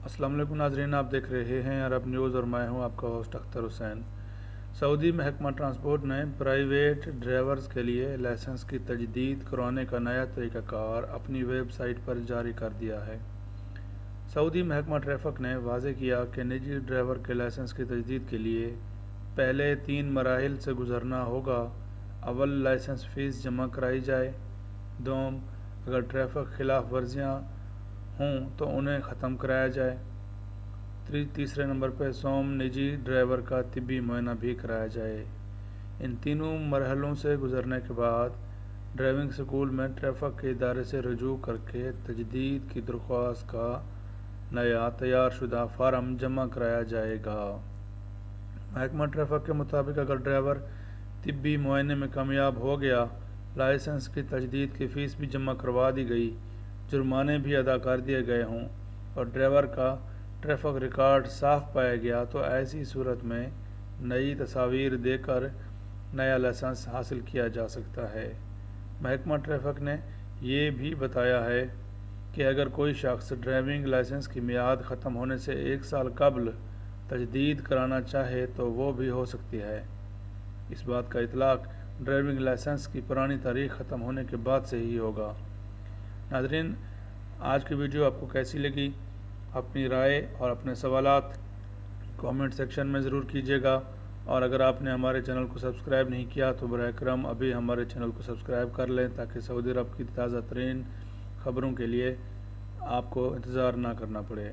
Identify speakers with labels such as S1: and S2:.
S1: السلام علیکم ناظرین، آپ دیکھ رہے ہیں عرب نیوز اور میں ہوں آپ کا ہوسٹ اختر حسین۔ سعودی محکمہ ٹرانسپورٹ نے پرائیویٹ ڈرائیورز کے لیے لائسنس کی تجدید کروانے کا نیا طریقہ کار اپنی ویب سائٹ پر جاری کر دیا ہے۔ سعودی محکمہ ٹریفک نے واضح کیا کہ نجی ڈرائیور کے لائسنس کی تجدید کے لیے پہلے 3 مراحل سے گزرنا ہوگا۔ اول، لائسنس فیس جمع کرائی جائے۔ دوم، اگر ٹریفک خلاف ورزیاں ہوں تو انہیں ختم کرایا جائے۔ تیسرے نمبر پہ سوم، نجی ڈرائیور کا طبی معائنہ بھی کرایا جائے۔ ان تینوں مرحلوں سے گزرنے کے بعد ڈرائیونگ اسکول میں ٹریفک کے ادارے سے رجوع کر کے تجدید کی درخواست کا نیا تیار شدہ فارم جمع کرایا جائے گا۔ محکمہ ٹریفک کے مطابق اگر ڈرائیور طبی معائنے میں کامیاب ہو گیا، لائسنس کی تجدید کی فیس بھی جمع کروا دی گئی، جرمانے بھی ادا کر دیے گئے ہوں اور ڈرائیور کا ٹریفک ریکارڈ صاف پایا گیا تو ایسی صورت میں نئی تصاویر دے کر نیا لائسنس حاصل کیا جا سکتا ہے۔ محکمہ ٹریفک نے یہ بھی بتایا ہے کہ اگر کوئی شخص ڈرائیونگ لائسنس کی میعاد ختم ہونے سے 1 سال قبل تجدید کرانا چاہے تو وہ بھی ہو سکتی ہے۔ اس بات کا اطلاق ڈرائیونگ لائسنس کی پرانی تاریخ ختم ہونے کے بعد سے ہی ہوگا۔ ناظرین، آج کی ویڈیو آپ کو کیسی لگی؟ اپنی رائے اور اپنے سوالات کامنٹ سیکشن میں ضرور کیجیے گا، اور اگر آپ نے ہمارے چینل کو سبسکرائب نہیں کیا تو براہ کرم ابھی ہمارے چینل کو سبسکرائب کر لیں تاکہ سعودی عرب کی تازہ ترین خبروں کے لیے آپ کو انتظار نہ کرنا پڑے۔